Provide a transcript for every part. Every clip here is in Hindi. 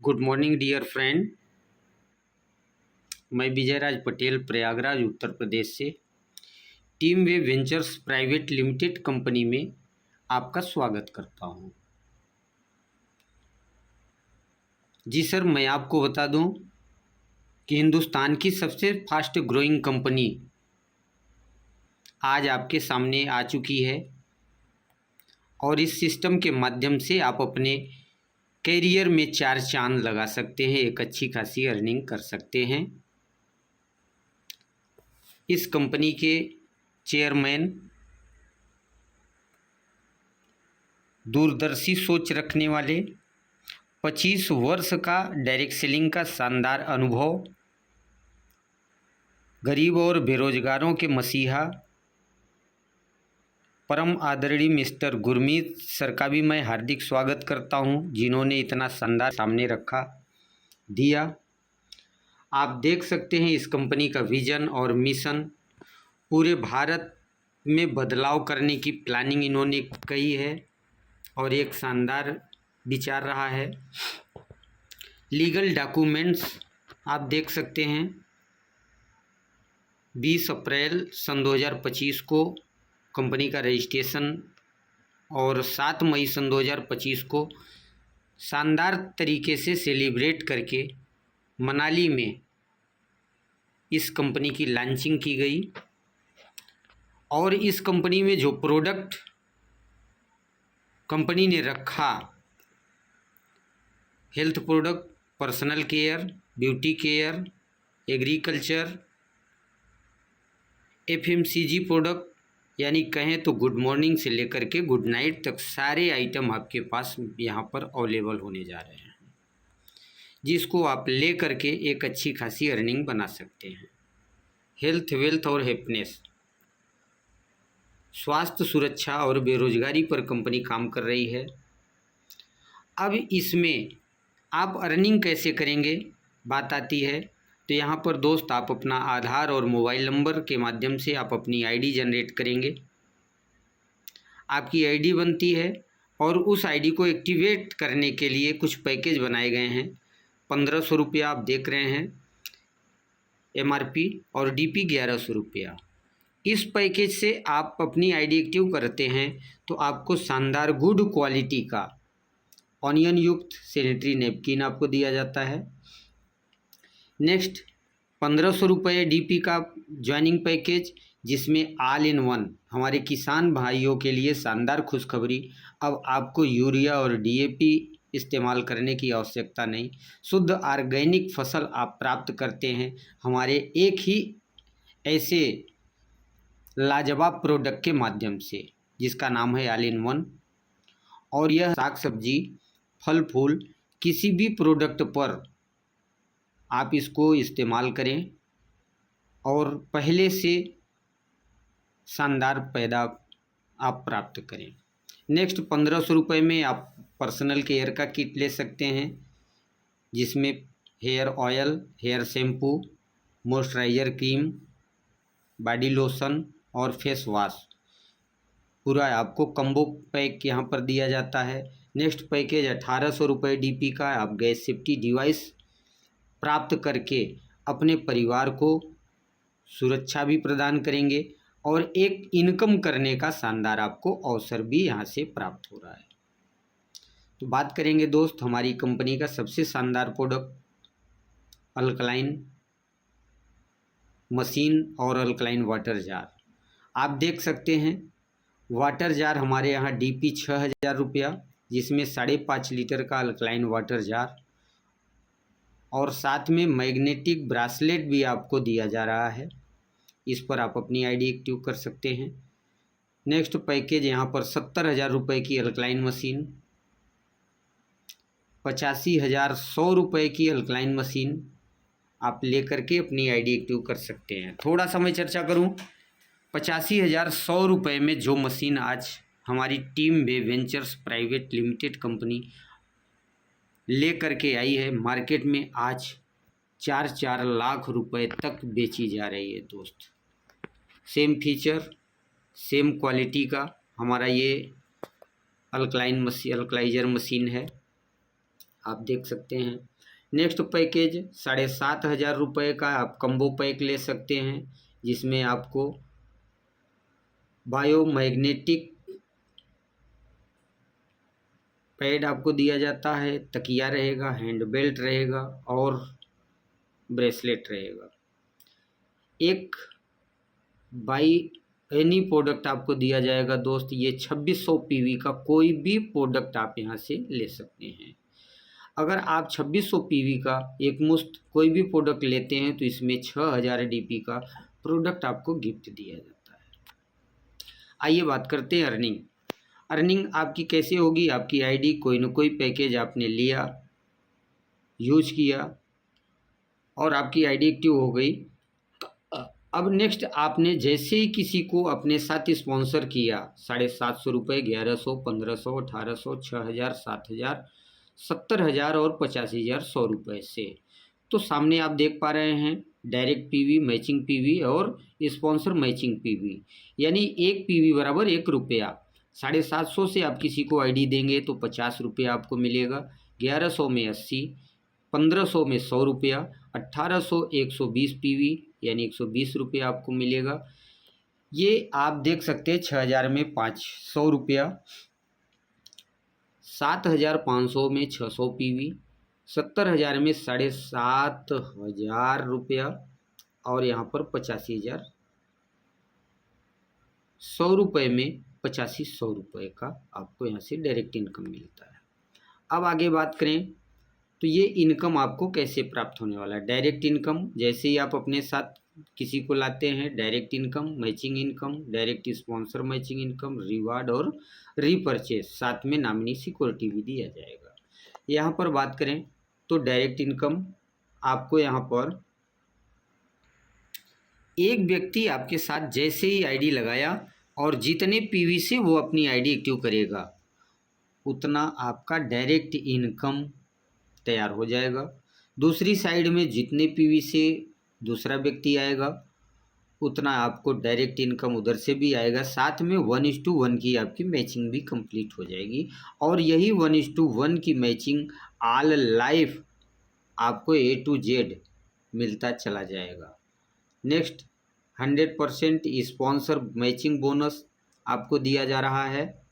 Good morning dear friend. मैं विजयराज पटेल प्रयागराज उत्तर प्रदेश से टीम वे वेंचर्स प्राइवेट लिमिटेड कंपनी में आपका स्वागत करता हूं। जी सर, मैं आपको बता दूं कि हिंदुस्तान की सबसे फास्ट ग्रोइंग कंपनी आज आपके सामने आ चुकी है और इस सिस्टम के माध्यम से आप अपने कैरियर में चार चांद लगा सकते हैं, एक अच्छी खासी अर्निंग कर सकते हैं। इस कंपनी के चेयरमैन दूरदर्शी सोच रखने वाले, 25 वर्ष का डायरेक्ट सेलिंग का शानदार अनुभव, गरीब और बेरोजगारों के मसीहा परम आदरणीय मिस्टर गुरमीत सर का भी मैं हार्दिक स्वागत करता हूं, जिन्होंने इतना शानदार सामने रखा दिया। आप देख सकते हैं इस कंपनी का विजन और मिशन, पूरे भारत में बदलाव करने की प्लानिंग इन्होंने कही है और एक शानदार विचार रहा है। लीगल डॉक्यूमेंट्स आप देख सकते हैं, 20 अप्रैल सन 2025 को कंपनी का रजिस्ट्रेशन और 7 मई सन 2025 को शानदार तरीके से सेलिब्रेट करके मनाली में इस कंपनी की लॉन्चिंग की गई। और इस कंपनी में जो प्रोडक्ट कंपनी ने रखा, health product, personal care, beauty care, agriculture, FMCG product, यानी कहें तो गुड मॉर्निंग से लेकर के गुड नाइट तक सारे आइटम आपके पास यहाँ पर अवेलेबल होने जा रहे हैं, जिसको आप ले करके एक अच्छी खासी अर्निंग बना सकते हैं। हेल्थ, वेल्थ और हैप्पीनेस, स्वास्थ्य सुरक्षा और बेरोजगारी पर कंपनी काम कर रही है। अब इसमें आप अर्निंग कैसे करेंगे बात आती है, तो यहाँ पर दोस्त आप अपना आधार और मोबाइल नंबर के माध्यम से आप अपनी आईडी जनरेट करेंगे। आपकी आईडी बनती है और उस आईडी को एक्टिवेट करने के लिए कुछ पैकेज बनाए गए हैं। 1500 रुपया आप देख रहे हैं एमआरपी और डीपी 1100 रुपया। इस पैकेज से आप अपनी आईडी एक्टिव करते हैं तो आपको शानदार गुड क्वालिटी का ऑनियन युक्त सैनिटरी नैपकिन आपको दिया जाता है। नेक्स्ट 1500 रुपये डीपी का ज्वाइनिंग पैकेज, जिसमें ऑल इन वन हमारे किसान भाइयों के लिए शानदार खुशखबरी, अब आपको यूरिया और डीएपी इस्तेमाल करने की आवश्यकता नहीं, शुद्ध ऑर्गेनिक फसल आप प्राप्त करते हैं हमारे एक ही ऐसे लाजवाब प्रोडक्ट के माध्यम से, जिसका नाम है ऑल इन वन। और यह साग सब्जी, फल फूल, किसी भी प्रोडक्ट पर आप इसको इस्तेमाल करें और पहले से शानदार पैदा आप प्राप्त करें। नेक्स्ट 1500 रुपये में आप पर्सनल केयर का किट ले सकते हैं, जिसमें hair oil, hair shampoo, moisturiser cream, body lotion और फेस वॉश पूरा आपको कम्बो पैक यहाँ पर दिया जाता है। नेक्स्ट पैकेज 1800 रुपये डीपी का, आप गैस सेफ्टी डिवाइस प्राप्त करके अपने परिवार को सुरक्षा भी प्रदान करेंगे और एक इनकम करने का शानदार आपको अवसर भी यहाँ से प्राप्त हो रहा है। तो बात करेंगे दोस्त हमारी कंपनी का सबसे शानदार प्रोडक्ट अल्कलाइन मशीन और अल्कलाइन वाटर जार। आप देख सकते हैं वाटर जार हमारे यहाँ डीपी 6000 रुपया, जिसमें 5.5 लीटर का अल्कलाइन वाटर जार और साथ में मैग्नेटिक ब्रासलेट भी आपको दिया जा रहा है। इस पर आप अपनी आईडी एक्टिव कर सकते हैं। नेक्स्ट पैकेज यहाँ पर 70,000 रुपये की अल्कलाइन मशीन, 85,100 रुपये की अल्कलाइन मशीन आप ले करके अपनी आईडी एक्टिव कर सकते हैं। थोड़ा सा मैं चर्चा करूँ, 85,100 रुपये में जो मशीन आज हमारी टीम वे वेंचर्स प्राइवेट लिमिटेड कंपनी ले करके आई है, मार्केट में आज 4 लाख रुपए तक बेची जा रही है दोस्त। सेम फीचर, सेम क्वालिटी का हमारा ये अल्कलाइजर मशीन है। आप देख सकते हैं। नेक्स्ट पैकेज 7,500 रुपये का आप कम्बो पैक ले सकते हैं, जिसमें आपको बायोमैग्नेटिक पैड आपको दिया जाता है, तकिया रहेगा, हैंड बेल्ट रहेगा और ब्रेसलेट रहेगा। एक बाई एनी प्रोडक्ट आपको दिया जाएगा दोस्त। ये 2600 पीवी का कोई भी प्रोडक्ट आप यहाँ से ले सकते हैं। अगर आप 2600 पीवी का एक मुश्त कोई भी प्रोडक्ट लेते हैं तो इसमें 6000 डीपी का प्रोडक्ट आपको गिफ्ट दिया जाता है। आइए बात करते हैं अर्निंग। अर्निंग आपकी कैसे होगी? आपकी आईडी कोई ना कोई पैकेज आपने लिया, यूज किया और आपकी आईडी एक्टिव हो गई। अब नेक्स्ट आपने जैसे ही किसी को अपने साथ स्पॉन्सर किया, 750 रुपये, 1100, 1500, 1800, 6000, 7000, 70,000 और 85,000 100 रुपये से, तो सामने आप देख पा रहे हैं डायरेक्ट पीवी, मैचिंग पीवी और स्पॉन्सर मैचिंग पीवी, यानी एक पीवी बराबर 1 रुपया। 750 से आप किसी को आईडी देंगे तो 50 रुपया आपको मिलेगा, 1100 में 80, 1500 में 100 रुपया, 1800 120 पीवी यानी 120 रुपया आपको मिलेगा। ये आप देख सकते हैं 6000 में 500 रुपया, 7500 में 600 पीवी, 70,000 में 7,500 रुपया और यहाँ पर 85,000 100 रुपये में 8500 रुपये का आपको यहाँ से डायरेक्ट इनकम मिलता है। अब आगे बात करें तो ये इनकम आपको कैसे प्राप्त होने वाला है। डायरेक्ट इनकम, जैसे ही आप अपने साथ किसी को लाते हैं, direct income, matching income, direct sponsor matching income, reward और रीपरचेज, साथ में नॉमिनी सिक्योरिटी भी दिया जाएगा। यहाँ पर बात करें तो डायरेक्ट इनकम आपको यहाँ पर एक व्यक्ति आपके साथ जैसे ही आईडी लगाया और जितने पीवी से वो अपनी आईडी एक्टिव करेगा उतना आपका डायरेक्ट इनकम तैयार हो जाएगा। दूसरी साइड में जितने पीवी से दूसरा व्यक्ति आएगा उतना आपको डायरेक्ट इनकम उधर से भी आएगा। साथ में 1:1 की आपकी मैचिंग भी कंप्लीट हो जाएगी और यही 1:1 की मैचिंग ऑल लाइफ आपको A to Z मिलता चला जाएगा। नेक्स्ट 100% स्पॉन्सर मैचिंग बोनस आपको दिया जा रहा है।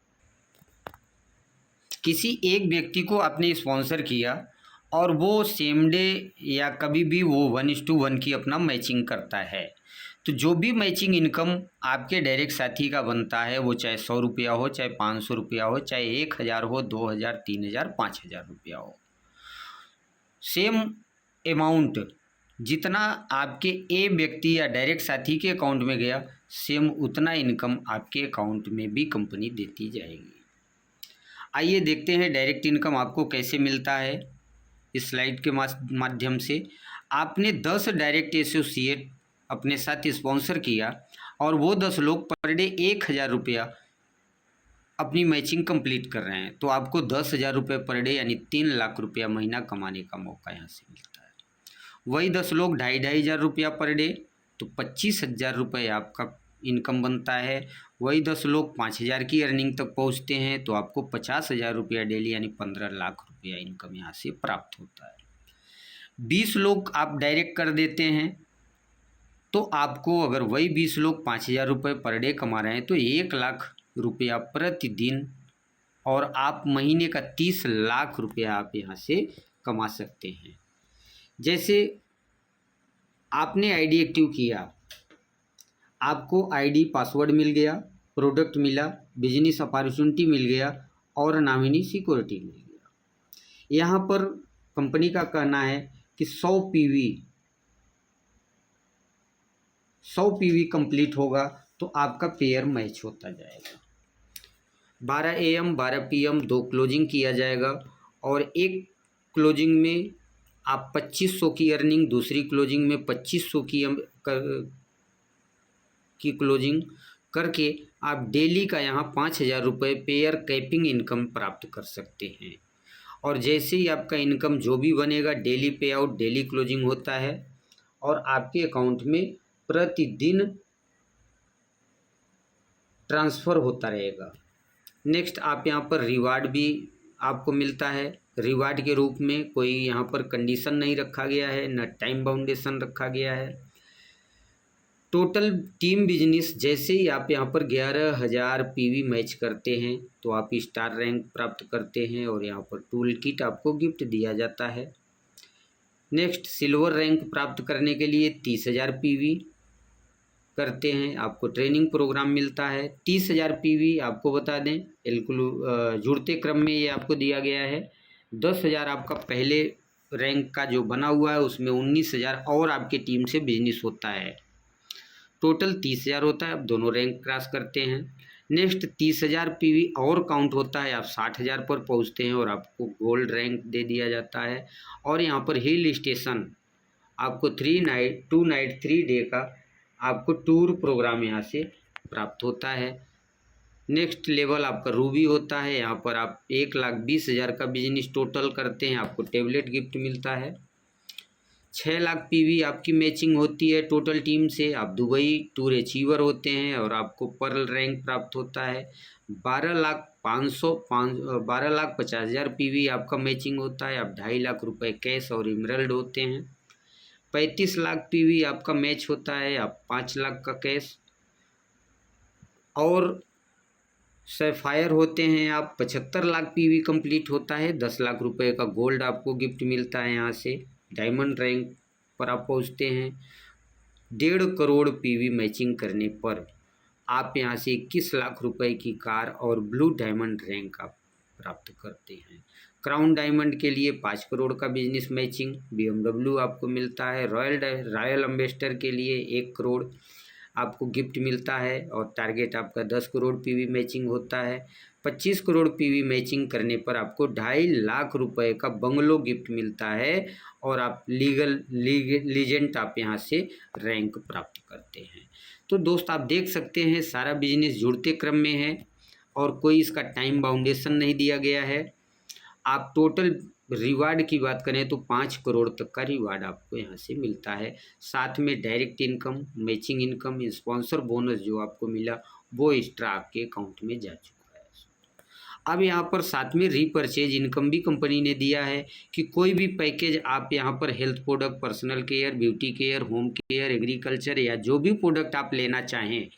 किसी एक व्यक्ति को आपने स्पॉन्सर किया और वो सेम डे या कभी भी वो 1:1 की अपना मैचिंग करता है, तो जो भी मैचिंग इनकम आपके डायरेक्ट साथी का बनता है, वो चाहे 100 रुपया हो, चाहे 500 रुपया हो, चाहे 1000 हो, 2000, 3000, 5000 रुपया हो, सेम अमाउंट जितना आपके ए व्यक्ति या डायरेक्ट साथी के अकाउंट में गया, सेम उतना इनकम आपके अकाउंट में भी कंपनी देती जाएगी। आइए देखते हैं डायरेक्ट इनकम आपको कैसे मिलता है। इस स्लाइड के माध्यम से आपने 10 डायरेक्ट एसोसिएट अपने साथ स्पॉन्सर किया और वो 10 लोग पर डे 1000 रुपया अपनी मैचिंग कंप्लीट कर रहे हैं, तो आपको 10,000 रुपये पर डे यानी 3 लाख रुपया महीना कमाने का मौका यहाँ से मिलता है। वही 10 लोग 2,500 रुपया पर डे, तो 25,000 रुपये आपका इनकम बनता है। वही 10 लोग 5,000 की अर्निंग तक पहुँचते हैं तो आपको 50,000 रुपया डेली यानी 15 लाख रुपया इनकम यहाँ से प्राप्त होता है। 20 लोग आप डायरेक्ट कर देते हैं तो आपको, अगर वही 20 लोग 5,000 रुपये पर डे कमा रहे हैं तो 1 लाख रुपया प्रतिदिन और आप महीने का 30 लाख रुपया आप यहाँ से कमा सकते हैं। जैसे आपने आईडी एक्टिव किया, आपको आईडी पासवर्ड मिल गया, प्रोडक्ट मिला, बिजनेस अपॉर्चुनिटी मिल गया और नॉमिनी सिक्योरिटी मिल गया। यहाँ पर कंपनी का कहना है कि 100 पीवी कंप्लीट होगा तो आपका पेयर मैच होता जाएगा। 12 AM 12 PM 2 क्लोजिंग किया जाएगा और एक क्लोजिंग में आप 2500 की अर्निंग, दूसरी क्लोजिंग में 2500 की क्लोजिंग करके आप डेली का यहाँ 5,000 रुपये पेयर कैपिंग इनकम प्राप्त कर सकते हैं। और जैसे ही आपका इनकम जो भी बनेगा, डेली पे आउट, डेली क्लोजिंग होता है और आपके अकाउंट में प्रतिदिन ट्रांसफ़र होता रहेगा। नेक्स्ट आप यहाँ पर रिवार्ड भी आपको मिलता है रिवार्ड के रूप में। कोई यहाँ पर कंडीशन नहीं रखा गया है, न टाइम बाउंडेशन रखा गया है। टोटल टीम बिजनेस, जैसे ही आप यहाँ पर 11,000 पीवी मैच करते हैं तो आप स्टार रैंक प्राप्त करते हैं और यहाँ पर टूल किट आपको गिफ्ट दिया जाता है। नेक्स्ट, सिल्वर रैंक प्राप्त करने के लिए 30,000 पीवी करते हैं, आपको ट्रेनिंग प्रोग्राम मिलता है। 30,000 पीवी आपको बता दें जुड़ते क्रम में ये आपको दिया गया है। 10,000 आपका पहले रैंक का जो बना हुआ है उसमें 19,000 और आपके टीम से बिजनेस होता है। टोटल 30,000 होता है, आप दोनों रैंक क्रॉस करते हैं। नेक्स्ट 30,000 पीवी और काउंट होता है, आप 60,000 पर पहुंचते हैं और आपको गोल्ड रैंक दे दिया जाता है। और यहाँ पर हिल स्टेशन आपको 2 नाइट 3 डे का आपको टूर प्रोग्राम यहाँ से प्राप्त होता है। नेक्स्ट लेवल आपका रूबी होता है, यहाँ पर आप 1,20,000 का बिजनेस टोटल करते हैं, आपको टेबलेट गिफ्ट मिलता है। 6 लाख पीवी आपकी मैचिंग होती है टोटल टीम से, आप दुबई टूर अचीवर होते हैं और आपको पर्ल रैंक प्राप्त होता है। 12,50,000 पीवी आपका मैचिंग होता है, आप 2.5 लाख रुपए कैश और इमरल्ड होते हैं। 35 लाख पीवी आपका मैच होता है, आप 5 लाख का कैश और सैफायर होते हैं, आप 75 लाख पीवी कंप्लीट होता है, 10 लाख रुपए का गोल्ड आपको गिफ्ट मिलता है। यहाँ से डायमंड रैंक पर आप पहुँचते हैं। 1.5 करोड़ पीवी मैचिंग करने पर आप यहाँ से 21 लाख रुपए की कार और ब्लू डायमंड रैंक आप प्राप्त करते हैं। क्राउन डायमंड के लिए 5 करोड़ का बिजनेस मैचिंग BMW आपको मिलता है। रॉयल एम्बेसडर के लिए 1 करोड़ आपको गिफ्ट मिलता है और टारगेट आपका 10 करोड़ पीवी मैचिंग होता है। 25 करोड़ पीवी मैचिंग करने पर आपको 2.5 लाख रुपए का बंगलो गिफ्ट मिलता है और आप लीजेंड आप यहाँ से रैंक प्राप्त करते हैं। तो दोस्त आप देख सकते हैं सारा बिजनेस जुड़ते क्रम में है और कोई इसका टाइम बाउंडेशन नहीं दिया गया है। आप टोटल रिवार्ड की बात करें तो 5 करोड़ तक का रिवार्ड आपको यहाँ से मिलता है। साथ में direct income, matching income, sponsor bonus जो आपको मिला वो एक्स्ट्रा आपके अकाउंट में जा चुका है। अब यहाँ पर साथ में रीपरचेज इनकम भी कंपनी ने दिया है कि कोई भी पैकेज आप यहाँ पर health product, personal care, beauty care, home care, agriculture या जो भी प्रोडक्ट आप लेना चाहें,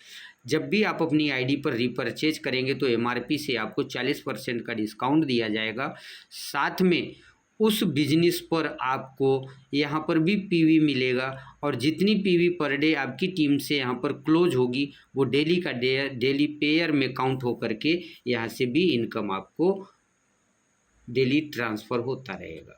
जब भी आप अपनी आईडी पर रीपरचेज करेंगे तो एमआरपी से आपको 40% का डिस्काउंट दिया जाएगा। साथ में उस बिजनेस पर आपको यहाँ पर भी पीवी मिलेगा और जितनी पीवी पर डे आपकी टीम से यहाँ पर क्लोज होगी वो डेली पेयर में काउंट हो करके यहाँ से भी इनकम आपको डेली ट्रांसफ़र होता रहेगा।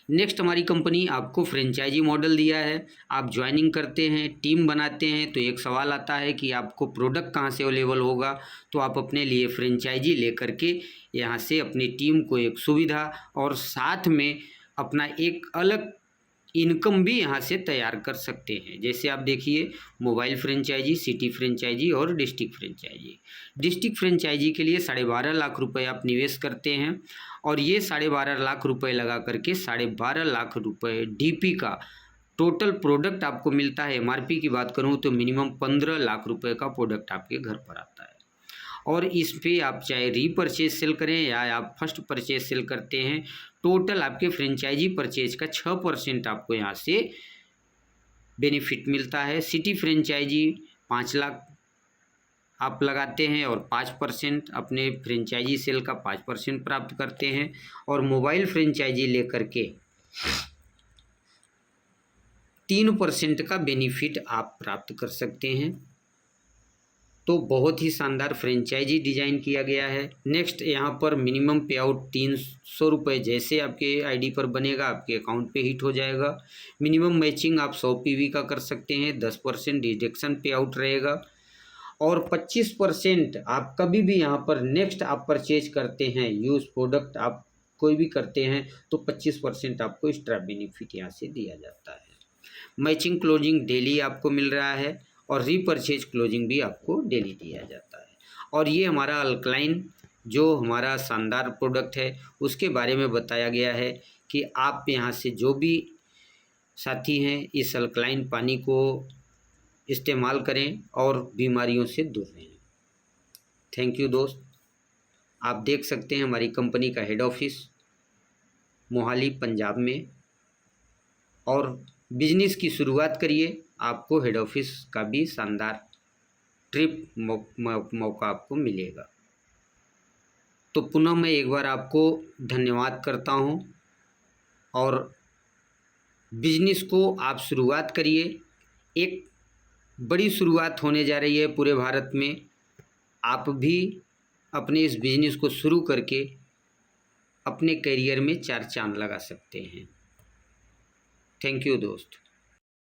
नेक्स्ट, हमारी कंपनी आपको फ्रेंचाइजी मॉडल दिया है। आप ज्वाइनिंग करते हैं, टीम बनाते हैं तो एक सवाल आता है कि आपको प्रोडक्ट कहाँ से अवेलेबल होगा, तो आप अपने लिए फ्रेंचाइजी लेकर के यहाँ से अपनी टीम को एक सुविधा और साथ में अपना एक अलग इनकम भी यहाँ से तैयार कर सकते हैं। जैसे आप देखिए, मोबाइल फ्रेंचाइजी, सिटी फ्रेंचाइजी और डिस्ट्रिक्ट फ्रेंचाइजी। डिस्ट्रिक्ट फ्रेंचाइजी के लिए 12.5 लाख रुपए आप निवेश करते हैं और ये 12.5 लाख रुपए लगा करके 12.5 लाख रुपए डीपी का टोटल प्रोडक्ट आपको मिलता है। एमआरपी की बात करूँ तो मिनिमम 15 लाख रुपए का प्रोडक्ट आपके घर पर आता है और इस पे आप चाहे रीपरचेज सेल करें या आप फर्स्ट परचेज सेल करते हैं, टोटल आपके फ्रेंचाइजी परचेज का 6% आपको यहाँ से बेनिफिट मिलता है। सिटी फ्रेंचाइजी 5 लाख आप लगाते हैं और 5% अपने फ्रेंचाइजी सेल का 5% प्राप्त करते हैं और मोबाइल फ्रेंचाइजी लेकर के 3% का बेनिफिट आप प्राप्त कर सकते हैं। तो बहुत ही शानदार फ्रेंचाइजी डिज़ाइन किया गया है। नेक्स्ट, यहाँ पर मिनिमम पे आउट 300 रुपये जैसे आपके आईडी पर बनेगा आपके अकाउंट पे हिट हो जाएगा। मिनिमम मैचिंग आप 100 पीवी का कर सकते हैं, 10% डिडक्शन पे आउट रहेगा और 25% आप कभी भी यहाँ पर नेक्स्ट आप परचेज करते हैं, यूज प्रोडक्ट आप कोई भी करते हैं तो 25% आपको एक्स्ट्रा बेनिफिट यहाँ से दिया जाता है। मैचिंग क्लोजिंग डेली आपको मिल रहा है और रीपरचेज क्लोजिंग भी आपको डेली दिया जाता है। और ये हमारा अल्कलाइन जो हमारा शानदार प्रोडक्ट है उसके बारे में बताया गया है कि आप यहाँ से जो भी साथी हैं इस अल्कलाइन पानी को इस्तेमाल करें और बीमारियों से दूर रहें। थैंक यू दोस्त। आप देख सकते हैं हमारी कंपनी का हेड ऑफिस मोहाली पंजाब में। और बिजनेस की शुरुआत करिए, आपको हेड ऑफिस का भी शानदार ट्रिप मौका आपको मिलेगा। तो पुनः मैं एक बार आपको धन्यवाद करता हूं, और बिजनेस को आप शुरुआत करिए। एक बड़ी शुरुआत होने जा रही है पूरे भारत में। आप भी अपने इस बिजनेस को शुरू करके अपने करियर में 4 चांद लगा सकते हैं। थैंक यू दोस्त।